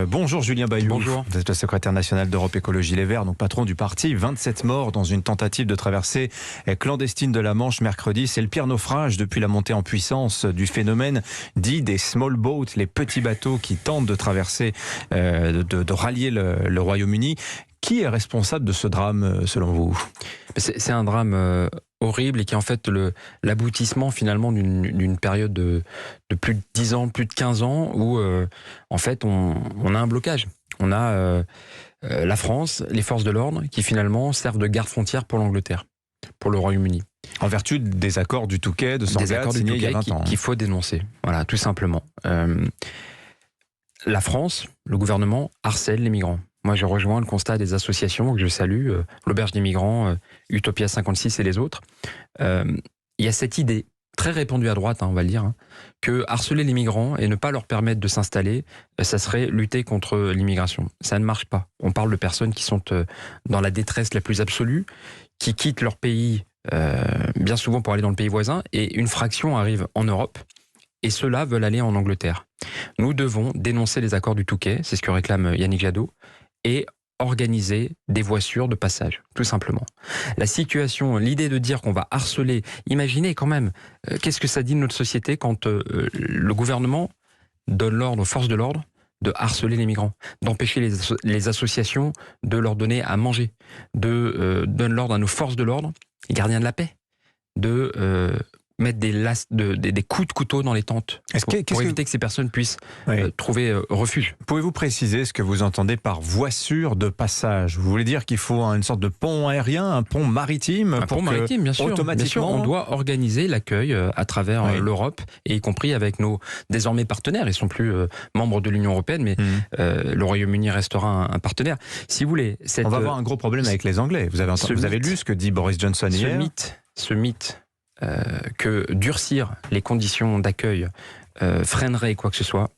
Bonjour Julien Bayou. Bonjour. Vous êtes le secrétaire national d'Europe Écologie Les Verts, donc patron du parti. 27 morts dans une tentative de traversée clandestine de la Manche mercredi. C'est le pire naufrage depuis la montée en puissance du phénomène dit des small boats, les petits bateaux qui tentent de traverser, de rallier le Royaume-Uni. Qui est responsable de ce drame selon vous ? C'est un drame horrible et qui est en fait l'aboutissement finalement d'une période de plus de 10 ans, plus de 15 ans où en fait on a un blocage. On a la France, les forces de l'ordre qui finalement servent de garde-frontière pour l'Angleterre, pour le Royaume-Uni. En vertu des accords du Touquet, de Sangatte, signés il y a 20 ans. Qu'il faut dénoncer, voilà, tout simplement. La France, le gouvernement harcèle les migrants. Moi, je rejoins le constat des associations que je salue, l'Auberge des migrants, Utopia 56 et les autres. Il y a cette idée, très répandue à droite, on va le dire, que harceler les migrants et ne pas leur permettre de s'installer, ça serait lutter contre l'immigration. Ça ne marche pas. On parle de personnes qui sont dans la détresse la plus absolue, qui quittent leur pays bien souvent pour aller dans le pays voisin, et une fraction arrive en Europe, et ceux-là veulent aller en Angleterre. Nous devons dénoncer les accords du Touquet, c'est ce que réclame Yannick Jadot, et organiser des voies sûres de passage, tout simplement. La situation, l'idée de dire qu'on va harceler, imaginez quand même, qu'est-ce que ça dit de notre société quand le gouvernement donne l'ordre aux forces de l'ordre de harceler les migrants, d'empêcher les associations de leur donner à manger, donne l'ordre à nos forces de l'ordre, les gardiens de la paix, de mettre des coups de couteau dans les tentes pour éviter que ces personnes puissent trouver refuge. Pouvez-vous préciser ce que vous entendez par voie sûre de passage ? Vous voulez dire qu'il faut une sorte de pont aérien, un pont maritime ? Un pont maritime, bien sûr. Automatiquement, on doit organiser l'accueil à travers l'Europe, et y compris avec nos désormais partenaires. Ils ne sont plus membres de l'Union européenne, mais le Royaume-Uni restera un partenaire. Si vous voulez, on va avoir un gros problème avec les Anglais. Vous avez lu ce que dit Boris Johnson hier ? Ce mythe que durcir les conditions d'accueil freinerait quoi que ce soit,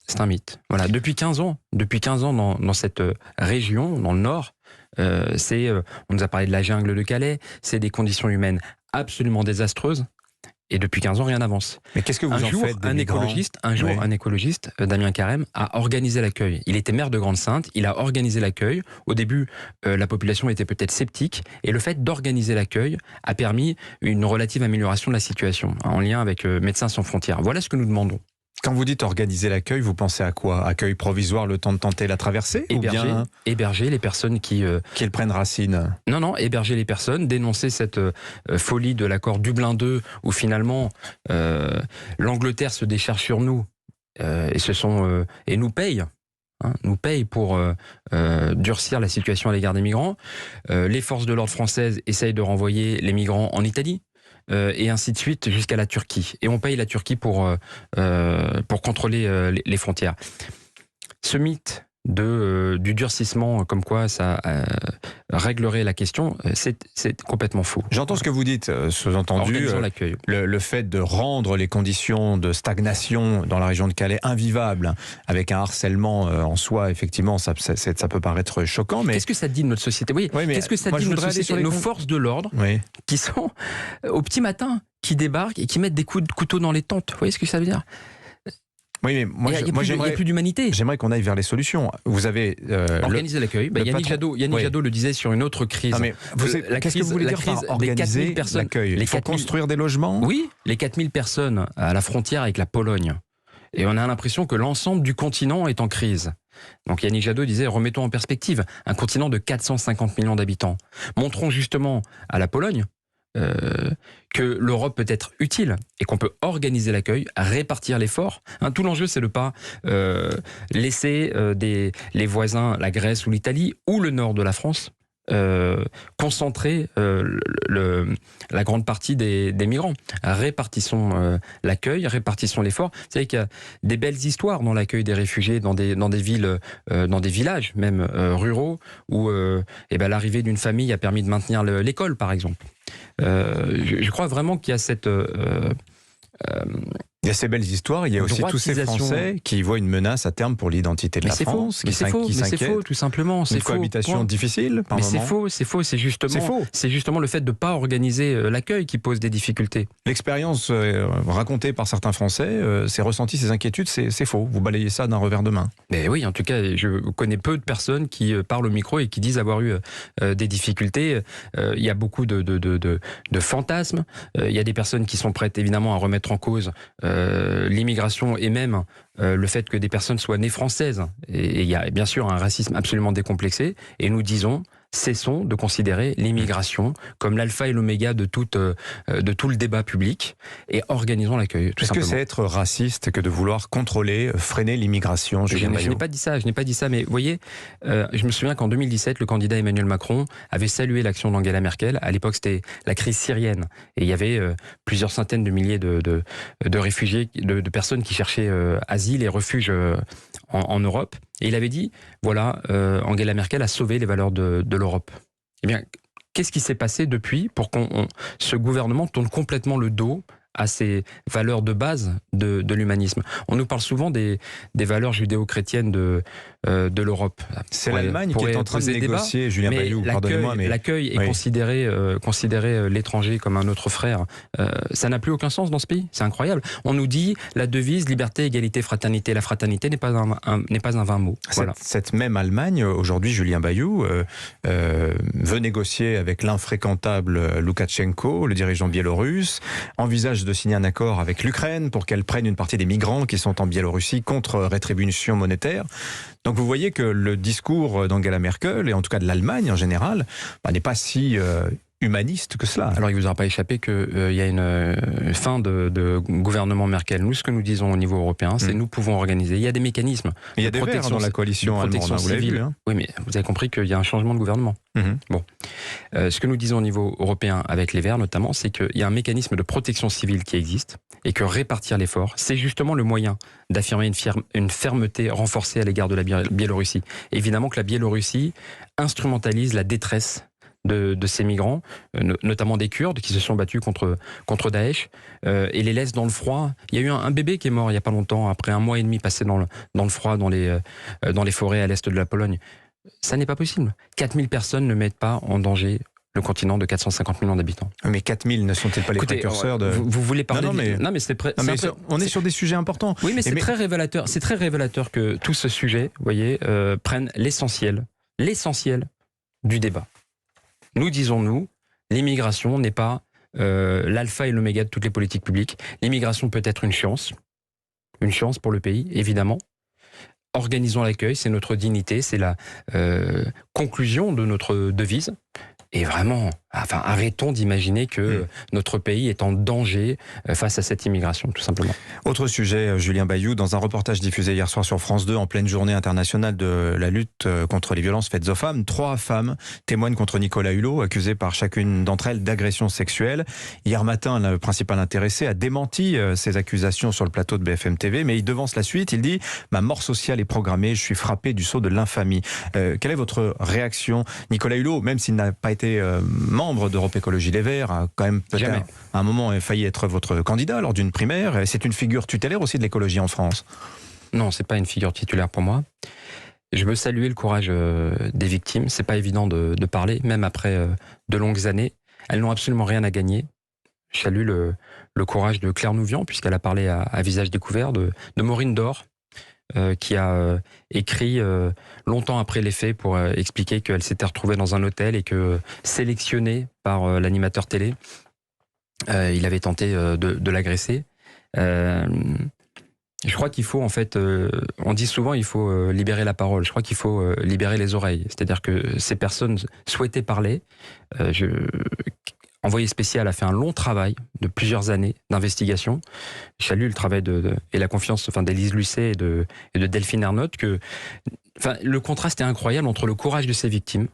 c'est un mythe. Voilà, depuis 15 ans dans cette région, dans le nord, on nous a parlé de la jungle de Calais, c'est des conditions humaines absolument désastreuses. Et depuis 15 ans, rien n'avance. Mais qu'est-ce que vous en faites des migrants ? Un écologiste, Damien Carême, a organisé l'accueil. Il était maire de Grande-Synthe, il a organisé l'accueil. Au début, la population était peut-être sceptique, et le fait d'organiser l'accueil a permis une relative amélioration de la situation, en lien avec Médecins sans frontières. Voilà ce que nous demandons. Quand vous dites organiser l'accueil, vous pensez à quoi ? Accueil provisoire, le temps de tenter la traversée ? Héberger les personnes qui prennent racine. Non, héberger les personnes, dénoncer cette folie de l'accord Dublin II, où finalement l'Angleterre se décharge sur nous et nous paye. Nous paye pour durcir la situation à l'égard des migrants. Les forces de l'ordre françaises essayent de renvoyer les migrants en Italie. Et ainsi de suite jusqu'à la Turquie. Et on paye la Turquie pour contrôler les frontières. Ce mythe du durcissement, comme quoi ça réglerait la question, c'est complètement faux. J'entends ce que vous dites, sous-entendu, le fait de rendre les conditions de stagnation dans la région de Calais invivables, avec un harcèlement en soi, effectivement, ça peut paraître choquant. Mais qu'est-ce que ça dit de notre société ? Qu'est-ce que ça dit de notre société ? Nos forces de l'ordre, qui sont au petit matin, qui débarquent et qui mettent des coups de couteau dans les tentes. Vous voyez ce que ça veut dire ? Oui, mais moi, il n'y a plus d'humanité. J'aimerais qu'on aille vers les solutions. Vous avez organiser l'accueil. Yannick Jadot le disait sur une autre crise. Qu'est-ce que vous voulez dire par organiser l'accueil ? Il faut construire des logements ? Oui, les 4000 personnes à la frontière avec la Pologne. Et on a l'impression que l'ensemble du continent est en crise. Donc Yannick Jadot disait, remettons en perspective un continent de 450 millions d'habitants. Montrons justement à la Pologne que l'Europe peut être utile et qu'on peut organiser l'accueil, répartir l'effort. Tout l'enjeu, c'est de ne pas laisser les voisins, la Grèce ou l'Italie, ou le nord de la France, concentrer la grande partie des migrants. Répartissons l'accueil, répartissons l'effort. Vous savez qu'il y a des belles histoires dans l'accueil des réfugiés, dans des villes, dans des villages même ruraux, où l'arrivée d'une famille a permis de maintenir l'école, par exemple. Je crois vraiment qu'il y a Il y a ces belles histoires, il y a aussi tous ces Français qui voient une menace à terme pour l'identité de la France, qui s'inquiètent. C'est faux, tout simplement. Une cohabitation difficile, par moment. C'est faux. C'est justement le fait de ne pas organiser l'accueil qui pose des difficultés. L'expérience racontée par certains Français, ces ressentis, ces inquiétudes, c'est faux. Vous balayez ça d'un revers de main. Mais oui, en tout cas, je connais peu de personnes qui parlent au micro et qui disent avoir eu des difficultés. Il y a beaucoup de fantasmes. Il y a des personnes qui sont prêtes évidemment à remettre en cause l'immigration et même le fait que des personnes soient nées françaises. Et il y a bien sûr un racisme absolument décomplexé. Et nous disons, cessons de considérer l'immigration comme l'alpha et l'oméga de tout le débat public et organisons l'accueil. Est-ce que c'est être raciste que de vouloir contrôler, freiner l'immigration? Je n'ai pas dit ça, mais vous voyez, je me souviens qu'en 2017, le candidat Emmanuel Macron avait salué l'action d'Angela Merkel. À l'époque, c'était la crise syrienne. Et il y avait plusieurs centaines de milliers de réfugiés, de personnes qui cherchaient asile et refuge en Europe. Et il avait dit, voilà, Angela Merkel a sauvé les valeurs de l'Europe. Eh bien, qu'est-ce qui s'est passé depuis pour ce gouvernement tourne complètement le dos à ces valeurs de base de l'humanisme? On nous parle souvent des valeurs judéo-chrétiennes de l'Europe. C'est l'Allemagne qui est en train de négocier, Julien Bayou, pardonnez-moi. Mais l'accueil est considéré l'étranger comme un autre frère. Ça n'a plus aucun sens dans ce pays. C'est incroyable. On nous dit la devise liberté, égalité, fraternité. La fraternité n'est pas un vain mot. Voilà. Cette même Allemagne, aujourd'hui, Julien Bayou, veut négocier avec l'infréquentable Loukachenko, le dirigeant biélorusse, envisage de signer un accord avec l'Ukraine pour qu'elle prenne une partie des migrants qui sont en Biélorussie contre rétribution monétaire. Donc vous voyez que le discours d'Angela Merkel, et en tout cas de l'Allemagne en général, n'est pas si humaniste que cela. Alors il ne vous aura pas échappé qu'il y a une fin de gouvernement Merkel. Nous, ce que nous disons au niveau européen, c'est nous pouvons organiser. Il y a des mécanismes. Il y a des Verts dans la coalition allemande, vous l'avez vu. Oui, mais vous avez compris qu'il y a un changement de gouvernement. Bon, ce que nous disons au niveau européen avec les Verts notamment, c'est qu'il y a un mécanisme de protection civile qui existe et que répartir l'effort, c'est justement le moyen d'affirmer une fermeté renforcée à l'égard de la Biélorussie. Évidemment que la Biélorussie instrumentalise la détresse de ces migrants, notamment des Kurdes qui se sont battus contre Daesh et les laisse dans le froid. Il y a eu un bébé qui est mort il n'y a pas longtemps, après 1 mois et demi passé dans le froid, dans les forêts à l'est de la Pologne. Ça n'est pas possible. 4000 personnes ne mettent pas en danger le continent de 450 millions d'habitants. Mais 4000 ne sont-ils pas les précurseurs de... Vous voulez parler... Non, mais on est sur des sujets importants. Oui, mais c'est très révélateur. C'est très révélateur que tout ce sujet, vous voyez, prenne l'essentiel du débat. Nous disons, l'immigration n'est pas l'alpha et l'oméga de toutes les politiques publiques. L'immigration peut être une chance pour le pays, évidemment. Organisons l'accueil, c'est notre dignité, c'est la conclusion de notre devise. Et vraiment, arrêtons d'imaginer que notre pays est en danger face à cette immigration, tout simplement. Autre sujet, Julien Bayou, dans un reportage diffusé hier soir sur France 2, en pleine journée internationale de la lutte contre les violences faites aux femmes, 3 femmes témoignent contre Nicolas Hulot, accusées par chacune d'entre elles d'agression sexuelle. Hier matin, le principal intéressé a démenti ces accusations sur le plateau de BFM TV, mais il devance la suite. Il dit « Ma mort sociale est programmée, je suis frappé du sceau de l'infamie ». Quelle est votre réaction? Nicolas Hulot, même s'il n'a pas été membre d'Europe Écologie Les Verts, a quand même peut-être à un moment failli être votre candidat lors d'une primaire. C'est une figure tutélaire aussi de l'écologie en France. Non, c'est pas une figure titulaire pour moi. Je veux saluer le courage des victimes. C'est pas évident de parler, même après de longues années. Elles n'ont absolument rien à gagner. Je salue le courage de Claire Nouvian, puisqu'elle a parlé à visage découvert, de Maureen Dor, qui a écrit longtemps après les faits pour expliquer qu'elle s'était retrouvée dans un hôtel et que, sélectionné par l'animateur télé, il avait tenté de l'agresser. Je crois qu'il faut, en fait, on dit souvent il faut libérer la parole. Je crois qu'il faut libérer les oreilles. C'est-à-dire que ces personnes souhaitaient parler. Envoyé spécial a fait un long travail de plusieurs années d'investigation. Je salue le travail et la confiance d'Élise Lucet et de Delphine Ernotte. Le contraste est incroyable entre le courage de ces victimes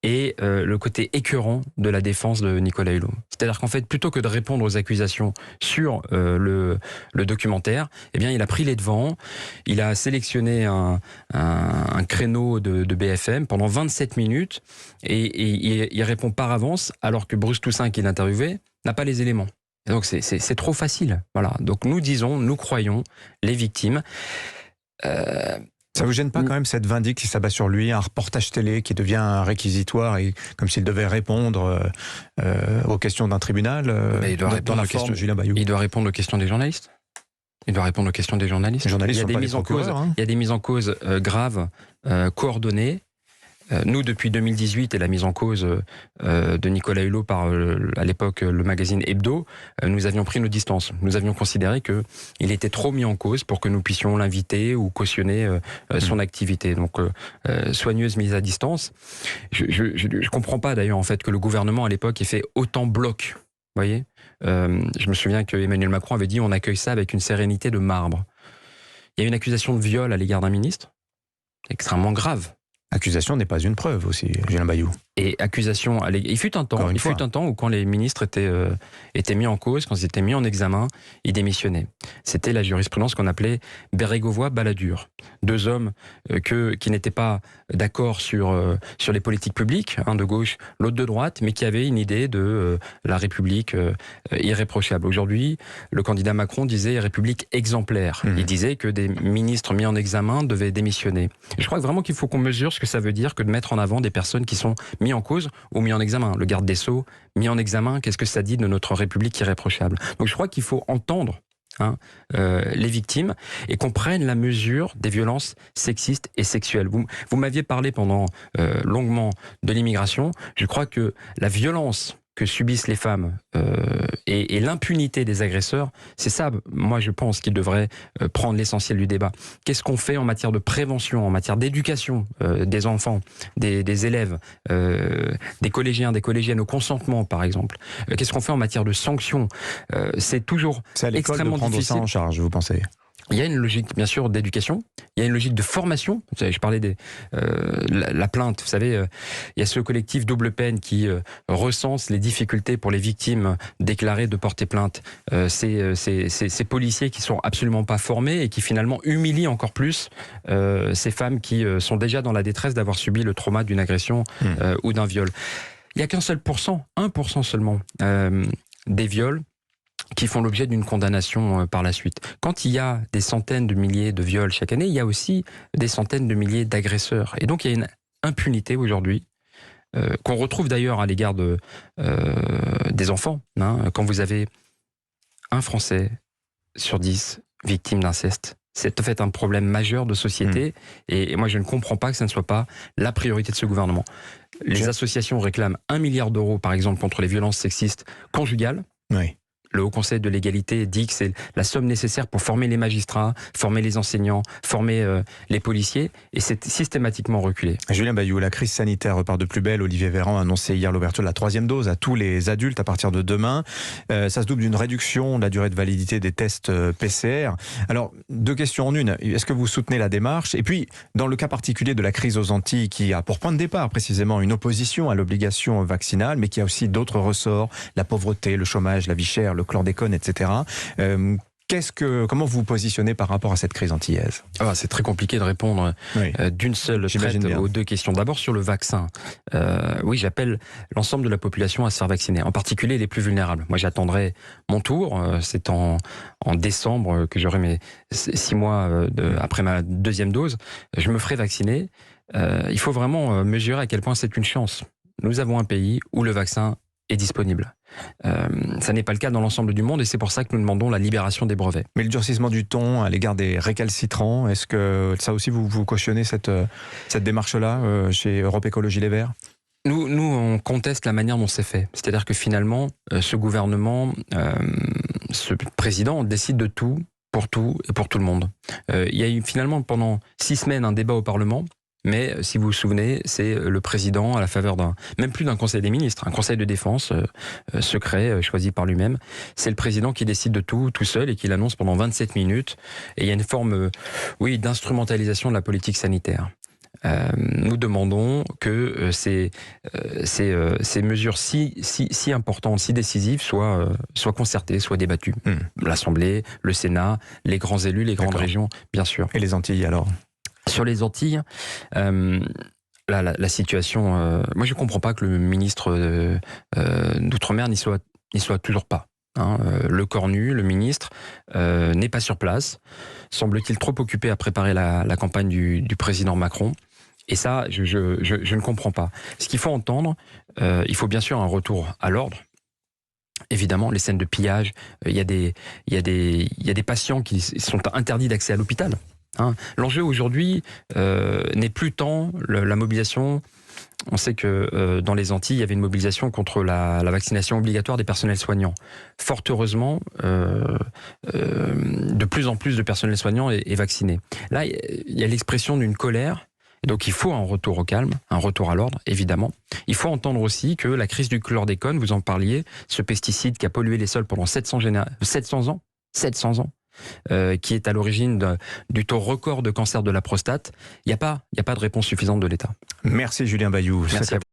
et le côté écœurant de la défense de Nicolas Hulot. C'est-à-dire qu'en fait, plutôt que de répondre aux accusations sur le documentaire, eh bien, il a pris les devants, il a sélectionné un créneau de BFM pendant 27 minutes et il répond par avance, alors que Bruce Toussaint, qui l'interviewait, n'a pas les éléments. Et donc c'est trop facile. Voilà. Donc nous croyons, les victimes. Ça vous gêne pas quand même cette vindicte qui s'abat sur lui, un reportage télé qui devient un réquisitoire, et comme s'il devait répondre aux questions d'un tribunal Mais il doit répondre aux questions, Julien Bayou. Il doit répondre aux questions des journalistes. Il doit répondre aux questions des journalistes. Les journalistes Il y a des mises en cause. Il y a des mises en cause graves, coordonnées. Nous, depuis 2018 et la mise en cause de Nicolas Hulot par, à l'époque, le magazine Hebdo, nous avions pris nos distances. Nous avions considéré qu'il était trop mis en cause pour que nous puissions l'inviter ou cautionner son activité. Donc, soigneuse mise à distance. Je comprends pas d'ailleurs en fait que le gouvernement à l'époque ait fait autant bloc. Vous voyez, je me souviens que Emmanuel Macron avait dit on accueille ça avec une sérénité de marbre. Il y a une accusation de viol à l'égard d'un ministre, extrêmement grave. Accusation n'est pas une preuve aussi, Julien Bayou. Et accusation, il fut un temps où quand les ministres étaient mis en cause, quand ils étaient mis en examen, ils démissionnaient. C'était la jurisprudence qu'on appelait Bérégovoy-Balladur. Deux hommes qui n'étaient pas d'accord sur les politiques publiques, un de gauche, l'autre de droite, mais qui avaient une idée de la République irréprochable. Aujourd'hui, le candidat Macron disait République exemplaire. Il disait que des ministres mis en examen devaient démissionner. Et je crois vraiment qu'il faut qu'on mesure ce que ça veut dire que de mettre en avant des personnes qui sont mis en cause ou mis en examen. Le garde des Sceaux, mis en examen, qu'est-ce que ça dit de notre République irréprochable? Donc je crois qu'il faut entendre les victimes et qu'on prenne la mesure des violences sexistes et sexuelles. Vous m'aviez parlé pendant longuement de l'immigration. Je crois que la violence que subissent les femmes et l'impunité des agresseurs, c'est ça, moi je pense qu'il devrait prendre l'essentiel du débat. Qu'est-ce qu'on fait en matière de prévention, en matière d'éducation des enfants, des élèves, des collégiens, des collégiennes au consentement par exemple? Qu'est-ce qu'on fait en matière de sanctions? C'est toujours extrêmement de prendre difficile. Ça en charge, vous pensez? Il y a une logique, bien sûr, d'éducation. Il y a une logique de formation. Vous savez, je parlais la plainte. Vous savez, il y a ce collectif Double Peine qui recense les difficultés pour les victimes déclarées de porter plainte. Ces policiers qui sont absolument pas formés et qui finalement humilient encore plus ces femmes qui sont déjà dans la détresse d'avoir subi le trauma d'une agression ou d'un viol. Il n'y a qu'un seul %, 1% seulement, des viols qui font l'objet d'une condamnation par la suite. Quand il y a des centaines de milliers de viols chaque année, il y a aussi des centaines de milliers d'agresseurs. Et donc il y a une impunité aujourd'hui, qu'on retrouve d'ailleurs à l'égard des enfants. Quand vous avez un Français sur 10 victime d'inceste, c'est en fait un problème majeur de société. Et moi je ne comprends pas que ça ne soit pas la priorité de ce gouvernement. Les associations réclament 1 milliard d'euros par exemple contre les violences sexistes conjugales. Oui. Le Haut Conseil de l'égalité dit que c'est la somme nécessaire pour former les magistrats, former les enseignants, former les policiers, et c'est systématiquement reculé. Julien Bayou, la crise sanitaire repart de plus belle. Olivier Véran a annoncé hier l'ouverture de la 3e dose à tous les adultes à partir de demain. Ça se double d'une réduction de la durée de validité des tests PCR. Alors, 2 questions en une. Est-ce que vous soutenez la démarche? Et puis, dans le cas particulier de la crise aux Antilles, qui a pour point de départ précisément une opposition à l'obligation vaccinale, mais qui a aussi d'autres ressorts, la pauvreté, le chômage, la vie chère, le chlordécone, etc. Comment vous vous positionnez par rapport à cette crise antillaise? C'est très compliqué de répondre d'une seule traite aux 2 questions. D'abord sur le vaccin. Oui, j'appelle l'ensemble de la population à se faire vacciner, en particulier les plus vulnérables. Moi, j'attendrai mon tour. C'est en décembre que j'aurai mes 6 mois après ma 2e dose. Je me ferai vacciner. Il faut vraiment mesurer à quel point c'est une chance. Nous avons un pays où le vaccin est disponible. Ça n'est pas le cas dans l'ensemble du monde et c'est pour ça que nous demandons la libération des brevets. Mais le durcissement du ton à l'égard des récalcitrants, est-ce que ça aussi vous cautionnez cette démarche-là chez Europe Écologie Les Verts? Nous, on conteste la manière dont c'est fait. C'est-à-dire que finalement, ce gouvernement, ce président décide de tout, pour tout et pour tout le monde. Il y a eu finalement pendant 6 semaines un débat au Parlement. Mais si vous vous souvenez, c'est le président à la faveur même plus d'un conseil des ministres, un conseil de défense secret choisi par lui-même. C'est le président qui décide de tout seul et qui l'annonce pendant 27 minutes. Et il y a une forme, d'instrumentalisation de la politique sanitaire. Nous demandons que ces mesures si importantes, si décisives soient concertées, soient débattues. L'Assemblée, le Sénat, les grands élus, les grandes régions, bien sûr. Et les Antilles alors? Sur les Antilles, la situation... moi, je ne comprends pas que le ministre d'Outre-mer n'y soit toujours pas. Le Cornu, le ministre, n'est pas sur place, semble-t-il trop occupé à préparer la campagne du président Macron. Et ça, je ne comprends pas. Ce qu'il faut entendre, il faut bien sûr un retour à l'ordre. Évidemment, les scènes de pillage, il y a des patients qui sont interdits d'accès à l'hôpital. L'enjeu aujourd'hui n'est plus tant la mobilisation. On sait que dans les Antilles, il y avait une mobilisation contre la vaccination obligatoire des personnels soignants. Fort heureusement, de plus en plus de personnel soignant est vacciné. Là, il y a l'expression d'une colère. Et donc il faut un retour au calme, un retour à l'ordre, évidemment. Il faut entendre aussi que la crise du chlordécone, vous en parliez, ce pesticide qui a pollué les sols pendant 700 ans, qui est à l'origine du taux record de cancer de la prostate, il n'y a pas de réponse suffisante de l'État. Merci Julien Bayou. Merci à vous.